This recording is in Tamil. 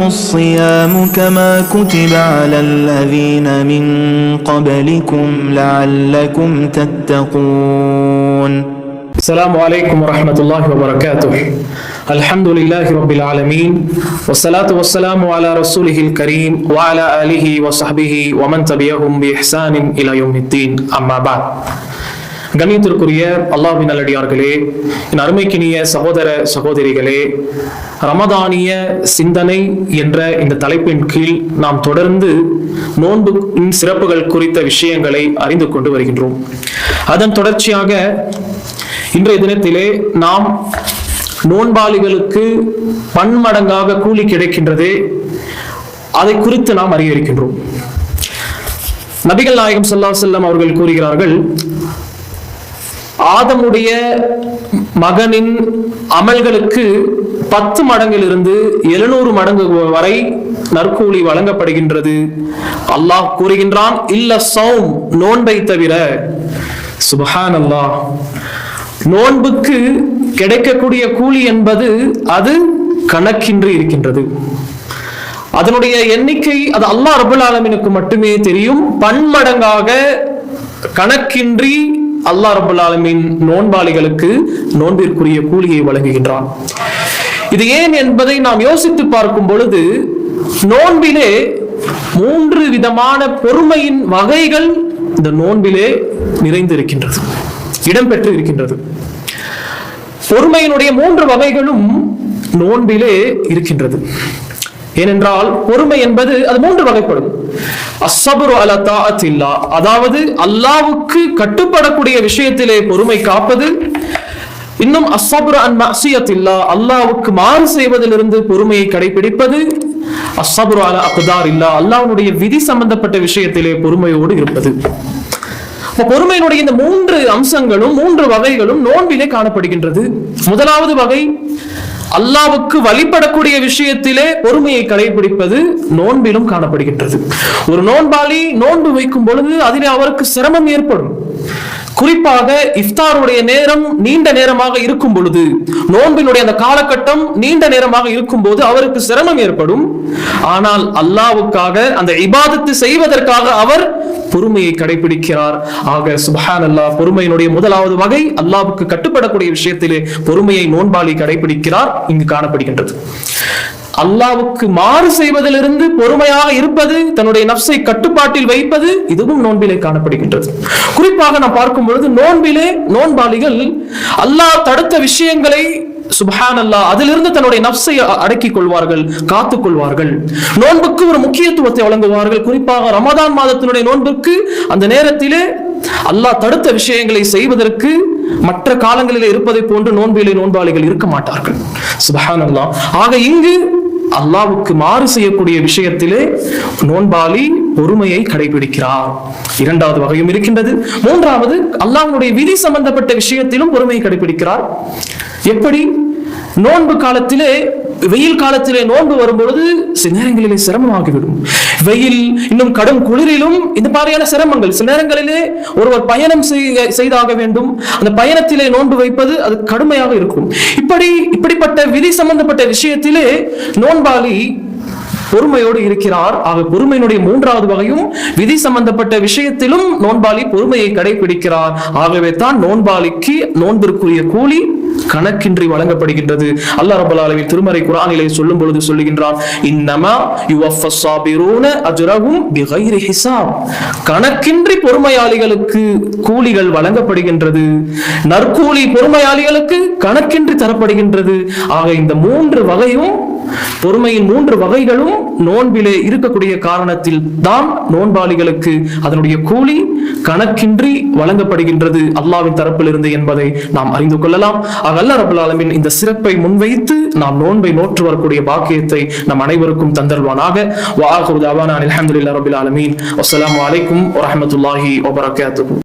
الصيام كما كتب على الذين من قبلكم لعلكم تتقون. السلام عليكم ورحمة الله وبركاته. الحمد لله رب العالمين والصلاة والسلام على رسوله الكريم وعلى آله وصحبه ومن تبعهم بإحسان إلى يوم الدين. أما بعد. கண்ணியத்திற்குரிய அல்லாஹ்வின் நல்லடியார்களே, என் அருமைக்கினிய சகோதர சகோதரிகளே, ரமதானிய சிந்தனை என்ற இந்த தலைப்பின் கீழ் நாம் தொடர்ந்து நோன்பின் சிறப்புகள் குறித்த விஷயங்களை அறிந்து கொண்டு வருகின்றோம். அதன் தொடர்ச்சியாக இன்றைய தினத்திலே நாம் நோன்பாளிகளுக்கு பன்மடங்காக கூலி கிடைக்கின்றதே, அதை குறித்து நாம் அறிய இருக்கின்றோம். நபிகள் நாயகம் ஸல்லல்லாஹு அலைஹி வஸல்லம் அவர்கள் கூறுகிறார்கள், ஆதமுடைய மகனின் அமல்களுக்கு 10 மடங்கிலிருந்து 700 மடங்கு வரை நற்கூலி வழங்கப்படுகின்றது. அல்லாஹ் கூறுகின்றான், இல்ல ஸௌம், நோன்பை தவிர. சுப்ஹானல்லாஹ். நோன்புக்கு கிடைக்கக்கூடிய கூலி என்பது அது கணக்கின்றி இருக்கின்றது. அதனுடைய எண்ணிக்கை அது அல்லாஹ் ரப்பல் ஆலமீனுக்கு மட்டுமே தெரியும். பன்மடங்காக கணக்கின்றி அல்லாஹ் ரப்பல் ஆலமீன் நோன்பாளிகளுக்கு நோன்பிற்குரிய கூலியை வழங்குகின்றான். இது ஏன் என்பதை நாம் யோசித்து பார்க்கும் பொழுது, நோன்பிலே 3 விதமான பொறுமையின் வகைகள் இந்த நோன்பிலே நிறைந்திருக்கின்றது, இடம்பெற்று இருக்கின்றது. பொறுமையினுடைய 3 வகைகளும் நோன்பிலே இருக்கின்றது. ஏனென்றால் பொறுமை என்பது அது 3 வகைப்படும். அஸ்ஸப்ரு அலா தாஅத்தில்லாஹ், அதாவது அல்லாஹ்வுக்கு கட்டுப்படக்கூடிய விஷயத்திலே பொறுமை காப்பது. இன்னும் அஸ்ஸப்ரு அன் மஅசியத்தில்லாஹ், அல்லாஹ்வுக்கு மாறு செய்வதிலிருந்து பொறுமையை கடைபிடிப்பது. அஸ்ஸப்ரு அலா அக்தாரில்லாஹ், அல்லாஹ்வுடைய விதி சம்பந்தப்பட்ட விஷயத்திலே பொறுமையோடு இருப்பது. பொறுமையினுடைய இந்த 3 அம்சங்களும் 3 வகைகளும் நோன்பிலே காணப்படுகின்றது. முதலாவது வகை, அல்லாஹ்வுக்கு வழிபடக்கூடிய விஷயத்திலே பொறுமையை கடைபிடிப்பது நோன்பிலும் காணப்படுகின்றது. ஒரு நோன்பாளி நோன்பு வைக்கும் பொழுது அதிலே அவருக்கு சிரமம் ஏற்படும். குறிப்பாக இஃப்தாருடைய நேரம் நீண்ட நேரமாக இருக்கும் பொழுது, நோன்பினுடைய அந்த காலகட்டம் நீண்ட நேரமாக இருக்கும் போது அவருக்கு சிரமம் ஏற்படும். ஆனால் அல்லாஹ்வுக்காக அந்த இபாதத்து செய்வதற்காக அவர் பொறுமையை கடைபிடிக்கிறார். ஆக சுப்ஹானல்லாஹ், பொறுமையினுடைய முதலாவது வகை அல்லாஹ்வுக்கு கட்டுப்படக்கூடிய விஷயத்திலே பொறுமையை நோன்பாளி கடைபிடிக்கிறார் இங்கு காணப்படுகின்றது. அல்லாஹ்வுக்கு மாறு செய்வதிலிருந்து பொறுமையாக இருப்பது, தன்னுடைய நஃப்ஸை கட்டுப்பாட்டில் வைப்பது, இதுவும் நோன்பிலே காணப்படுகின்றது. குறிப்பாக நாம் பார்க்கும் பொழுது நோன்பிலே நோன்பாளிகள் அல்லாஹ் தடுத்த விஷயங்களை சுப்ஹானல்லாஹ் அதிலிருந்து தன்னுடைய நஃப்ஸை அடக்கிக் கொள்வார்கள், காத்துக் கொள்வார்கள். நோன்புக்கு ஒரு முக்கியத்துவத்தை வழங்குவார்கள். குறிப்பாக ரமதான் மாதத்தினுடைய நோன்புக்கு அந்த நேரத்திலே அல்லாஹ் தடுத்த விஷயங்களை செய்வதற்கு மற்ற காலங்களிலே இருப்பதை போன்று நோன்பிலே நோன்பாளிகள் இருக்க மாட்டார்கள். சுப்ஹானல்லாஹ். ஆக இங்கு அல்லாஹ்வுக்கு மாறு செய்யக்கூடிய விஷயத்திலே நோன்பாளி பொறுமையை கடைபிடிக்கிறார். 2வது வகையும் இருக்கின்றது. 3வது, அல்லாஹ்வுடைய விதி சம்பந்தப்பட்ட விஷயத்திலும் பொறுமையை கடைபிடிக்கிறார். எப்படி? நோன்பு காலத்திலே, வெயில் காலத்திலே நோன்பு வரும்பொழுது சில நேரங்களிலே சிரமமாகிவிடும். வெயில், இன்னும் கடும் குளிரிலும் இந்த மாதிரியான சிரமங்கள். சில நேரங்களிலே ஒருவர் பயணம் செய்தாக வேண்டும். அந்த பயணத்திலே நோன்பு வைப்பது அது கடுமையாக இருக்கும். இப்படிப்பட்ட விதி சம்பந்தப்பட்ட விஷயத்திலே நோன்பாளி பொறுமையோடு இருக்கிறார். ஆக பொறுமையினுடைய 3வது வகையும் விதி சம்பந்தப்பட்ட விஷயத்திலும் நோன்பாளி பொறுமையை கடைபிடிக்கிறார். ஆகவே தான் நோன்பாளிக்கு நோன்பிற்குரிய கூலி கணக்கின்றி வழங்கப்படுகின்றது. அல்லாஹ் ரப்பல் ஆலமீன் திருமறை குர்ஆனிலே சொல்லும் பொழுது சொல்லுகின்றான், இன்னமா யுவஃபஸ் ஸாபிரூன அஜ்ரஹும் பிகைரி ஹிசாப், கணக்கின்றி பொறுமையாளிகளுக்கு கூலிகள் வழங்கப்படுகின்றது. நற்கூலி பொறுமையாளிகளுக்கு கணக்கின்றி தரப்படுகின்றது. ஆக இந்த 3 வகையும், பொறுமையின் 3 வகைகளும் நோன்பிலே இருக்கக்கூடிய காரணத்தில் தான் நோன்பாளிகளுக்கு அதனுடைய கூலி கணக்கின்றி வழங்கப்படுகின்றது அல்லாஹ்வின் தரப்பிலிருந்து என்பதை நாம் அறிந்து கொள்ளலாம். அல்லாஹ் ரப்பல் ஆலமீன் இந்த சிறப்பை முன்வைத்து நாம் நோன்பை நோற்று வரக்கூடிய பாக்கியத்தை நம் அனைவருக்கும் தந்தல்வானாக. வ ஆகிரு தஅவானா அல்ஹம்துலில்லாஹி ரப்பில் ஆலமீன். வஸ்ஸலாமு அலைக்கும் வரஹ்மத்துல்லாஹி வபரகாத்துஹு.